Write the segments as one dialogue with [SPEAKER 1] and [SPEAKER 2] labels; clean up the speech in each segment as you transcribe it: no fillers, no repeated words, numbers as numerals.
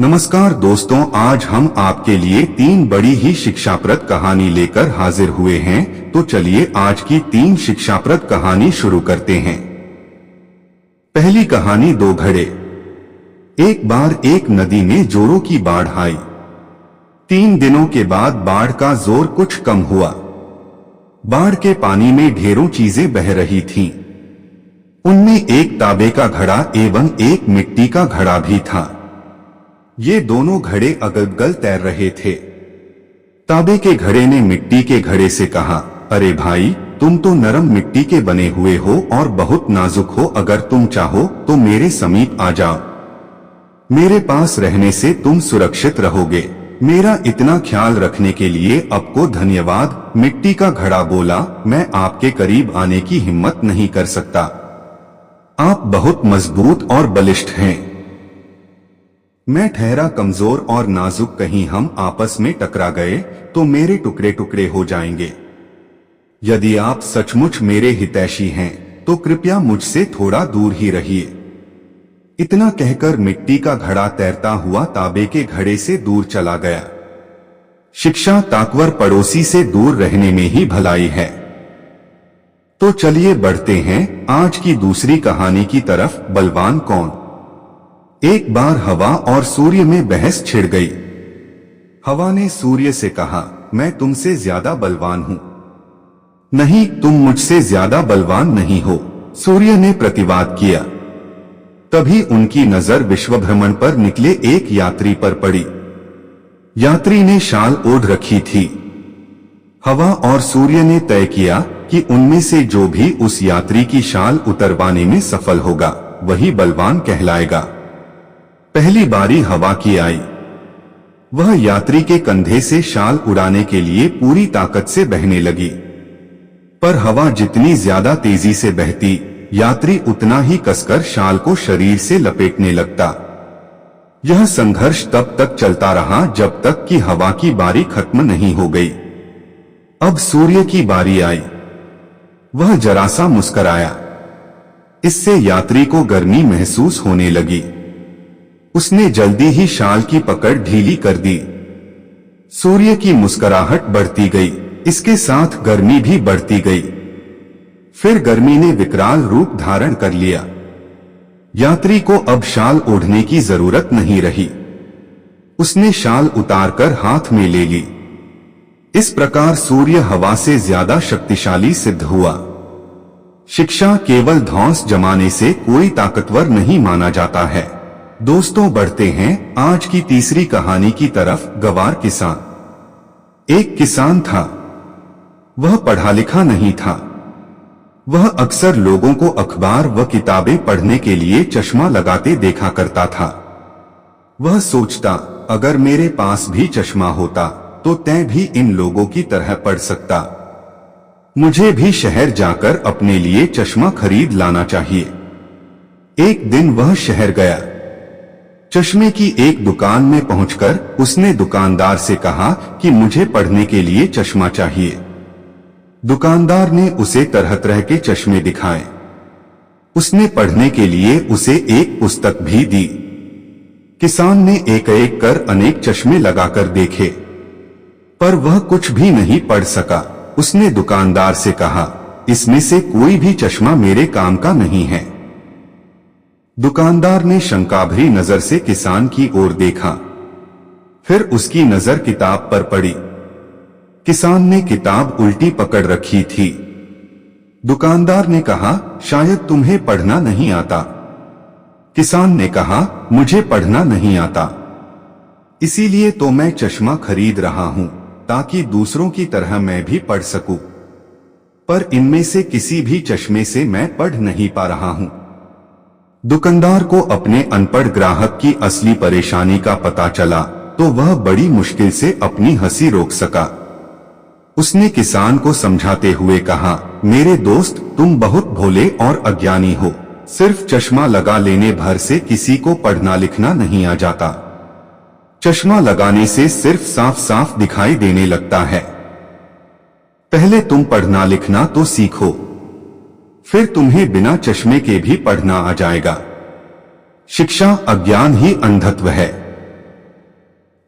[SPEAKER 1] नमस्कार दोस्तों, आज हम आपके लिए 3 बड़ी ही शिक्षाप्रद कहानी लेकर हाजिर हुए हैं। तो चलिए आज की 3 शिक्षाप्रद कहानी शुरू करते हैं। पहली कहानी 2 घड़े। एक बार एक नदी में जोरों की बाढ़ आई। 3 दिनों के बाद बाढ़ का जोर कुछ कम हुआ। बाढ़ के पानी में ढेरों चीजें बह रही थीं। उनमें एक तांबे का घड़ा एवं एक मिट्टी का घड़ा भी था। ये दोनों घड़े अगल-बगल तैर रहे थे। तांबे के घड़े ने मिट्टी के घड़े से कहा, अरे भाई, तुम तो नरम मिट्टी के बने हुए हो और बहुत नाजुक हो। अगर तुम चाहो तो मेरे समीप आ जाओ। मेरे पास रहने से तुम सुरक्षित रहोगे। मेरा इतना ख्याल रखने के लिए आपको धन्यवाद। मिट्टी का घड़ा बोला, मैं आपके करीब आने की हिम्मत नहीं कर सकता। आप बहुत मजबूत और बलिष्ठ हैं। मैं ठहरा कमजोर और नाजुक। कहीं हम आपस में टकरा गए तो मेरे टुकड़े टुकड़े हो जाएंगे। यदि आप सचमुच मेरे हितैषी हैं तो कृपया मुझसे थोड़ा दूर ही रहिए। इतना कहकर मिट्टी का घड़ा तैरता हुआ तांबे के घड़े से दूर चला गया। शिक्षा ताकवर पड़ोसी से दूर रहने में ही भलाई है। तो चलिए बढ़ते हैं आज की दूसरी कहानी की तरफ। बलवान कौन। एक बार हवा और सूर्य में बहस छिड़ गई। हवा ने सूर्य से कहा, मैं तुमसे ज्यादा बलवान हूं। नहीं, तुम मुझसे ज्यादा बलवान नहीं हो, सूर्य ने प्रतिवाद किया। तभी उनकी नजर विश्व भ्रमण पर निकले एक यात्री पर पड़ी। यात्री ने शाल ओढ़ रखी थी। हवा और सूर्य ने तय किया कि उनमें से जो भी उस यात्री की शाल उतरवाने में सफल होगा वही बलवान कहलाएगा। पहली बारी हवा की आई। वह यात्री के कंधे से शाल उड़ाने के लिए पूरी ताकत से बहने लगी। पर हवा जितनी ज्यादा तेजी से बहती, यात्री उतना ही कसकर शाल को शरीर से लपेटने लगता। यह संघर्ष तब तक चलता रहा जब तक कि हवा की बारी खत्म नहीं हो गई। अब सूर्य की बारी आई। वह जरा सा मुस्कुराया। इससे यात्री को गर्मी महसूस होने लगी। उसने जल्दी ही शाल की पकड़ ढीली कर दी। सूर्य की मुस्कुराहट बढ़ती गई, इसके साथ गर्मी भी बढ़ती गई। फिर गर्मी ने विकराल रूप धारण कर लिया। यात्री को अब शाल ओढ़ने की जरूरत नहीं रही। उसने शाल उतारकर हाथ में ले ली। इस प्रकार सूर्य हवा से ज्यादा शक्तिशाली सिद्ध हुआ। शिक्षा केवल धौंस जमाने से कोई ताकतवर नहीं माना जाता है। दोस्तों बढ़ते हैं आज की तीसरी कहानी की तरफ। गवार किसान। एक किसान था। वह पढ़ा लिखा नहीं था। वह अक्सर लोगों को अखबार व किताबें पढ़ने के लिए चश्मा लगाते देखा करता था। वह सोचता, अगर मेरे पास भी चश्मा होता तो तै भी इन लोगों की तरह पढ़ सकता। मुझे भी शहर जाकर अपने लिए चश्मा खरीद लाना चाहिए। एक दिन वह शहर गया। चश्मे की एक दुकान में पहुंचकर उसने दुकानदार से कहा कि मुझे पढ़ने के लिए चश्मा चाहिए। दुकानदार ने उसे तरह तरह के चश्मे दिखाए। उसने पढ़ने के लिए उसे एक पुस्तक भी दी। किसान ने एक एक कर अनेक चश्मे लगाकर देखे, पर वह कुछ भी नहीं पढ़ सका। उसने दुकानदार से कहा, इसमें से कोई भी चश्मा मेरे काम का नहीं है। दुकानदार ने शंकाभरी नजर से किसान की ओर देखा। फिर उसकी नजर किताब पर पड़ी। किसान ने किताब उल्टी पकड़ रखी थी। दुकानदार ने कहा, शायद तुम्हें पढ़ना नहीं आता। किसान ने कहा, मुझे पढ़ना नहीं आता, इसीलिए तो मैं चश्मा खरीद रहा हूं ताकि दूसरों की तरह मैं भी पढ़ सकूं। पर इनमें से किसी भी चश्मे से मैं पढ़ नहीं पा रहा हूं। दुकानदार को अपने अनपढ़ ग्राहक की असली परेशानी का पता चला तो वह बड़ी मुश्किल से अपनी हंसी रोक सका। उसने किसान को समझाते हुए कहा, मेरे दोस्त, तुम बहुत भोले और अज्ञानी हो। सिर्फ चश्मा लगा लेने भर से किसी को पढ़ना लिखना नहीं आ जाता। चश्मा लगाने से सिर्फ साफ साफ दिखाई देने लगता है। पहले तुम पढ़ना लिखना तो सीखो, फिर तुम्हें बिना चश्मे के भी पढ़ना आ जाएगा। शिक्षा अज्ञान ही अंधत्व है।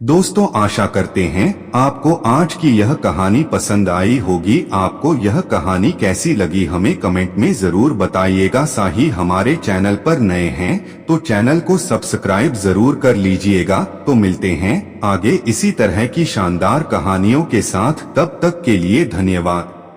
[SPEAKER 1] दोस्तों आशा करते हैं आपको आज की यह कहानी पसंद आई होगी। आपको यह कहानी कैसी लगी हमें कमेंट में जरूर बताइएगा। साही हमारे चैनल पर नए हैं तो चैनल को सब्सक्राइब जरूर कर लीजिएगा। तो मिलते हैं आगे इसी तरह की शानदार कहानियों के साथ, तब तक के लिए धन्यवाद।